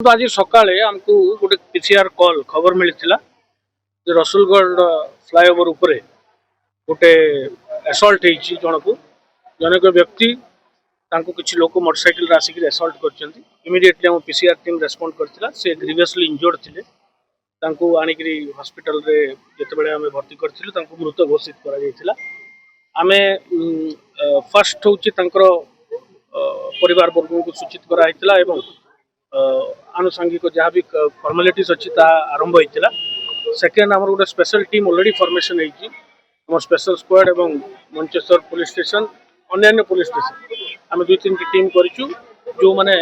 तो आज सकाळे आमको गोटे पीसीआर कॉल खबर मिलता जे रसुलगढ़ फ्लाईओवर उपरे गोटे असल्ट होती जन को जन को व्यक्ति किसी लोक मोटरसाइकिल आसिक असल्ट कर इमिडिएटली आम पीसीआर टीम रेस्पॉन्ड करथिला से ग्रीवियसली इंजर्ड थिले तांको आनिकरी हॉस्पिटल रे जेतेबेले आमे भर्ती करथिलु तांको मृत घोषित करा जायतिला आमे फर्स्ट होची तांकर परिवार वर्ग को सूचित करा हैतिला एवं आनुषंगिक जहाँ भी फॉर्मालिटीज अच्छी आरंभ होता सेकेंड आम गोटे special team already formation home special squad एवं मंचेश्वर पुलिस स्टेशन अन्य पुलिस स्टेशन आम 2-3 टीम करूँ जो मैंने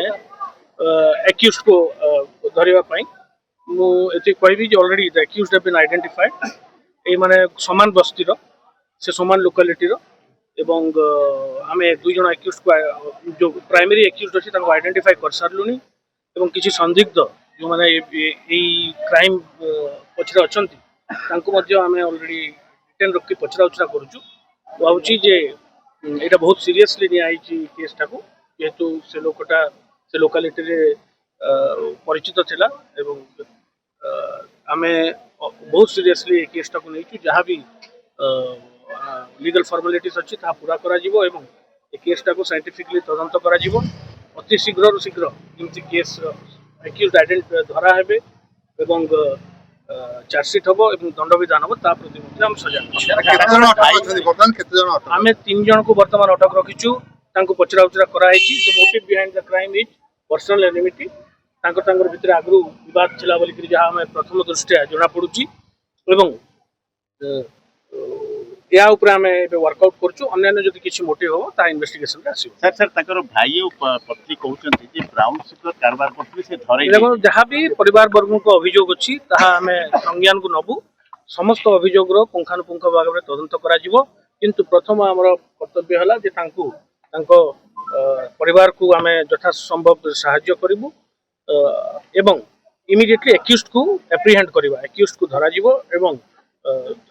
एक्यूज को धरवाई मुझे कहबी already the accused have been identified ये माने समान बस्तीर से समान लोकालिटीर एवं आम 2 जन एक्यूज को जो प्राइमरी एक्यूज अच्छी आइडेंटिफाई कर सारूँ एवं किसी संदिग्ध जो मैंने क्राइम पचर अच्छा आम ऑलरेडी डिटेन रखी पचरा उचरा करुचु भावी जे यहाँ बहुत सीरियसली नियाई केसटा को जेहेतु से लोकटा से लोकालिटी परिचित थिला एवं आम बहुत सीरियसली केसटा को नहीं जहाँ भी लीगल फॉर्मालिटीज अच्छी पूरा करा एवं केसटा को साइंटिफिकली तदंत करा अति शीघ्र शीघ्र जमी केस एक्यूज धरा हे एवं चार्जसीट हम और दंड विधान हम प्रति आम सजाग आम 3 जन को बर्तमान अटक रखीचु पचरा उचरा कराई the motive behind the crime is personal enmity भितर आगु विवाद थिला बोलिक जहाँ आम प्रथम दृष्टिया जना पड़ुची एवं या ऊपर आम वर्कआउट करूँ अन्य जब किसी मोटिव हो ता इन्वेस्टिगेशन रे आसीबो सर सर ताकर भाई और पत्नी कहउछन्ती जे ब्राउन सुगर कारबार करथि से धरै देखो जहाँ भी परिवार वर्ग को अभियोग अच्छी आम संज्ञान को नबू समस्त अभियोग पुंखानुपुंख भाव में तदंत करा किंतु प्रथम आमर कर्तव्य है जे तांको परिवार को आम यथा संभव साहाय्य करूँ एवं इमिडिएटली एक्यूज को एप्रिहेंड करवा एक्यूज को धरा एवं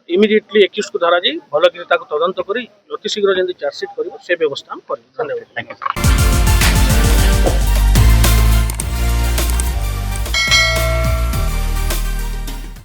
इमिडिएटली एक्यूज को धरा जाई भल कि तदंत करी अति शीघ्र जल्दी चार्जसीट कर व्यवस्था हम कर धन्यवाद।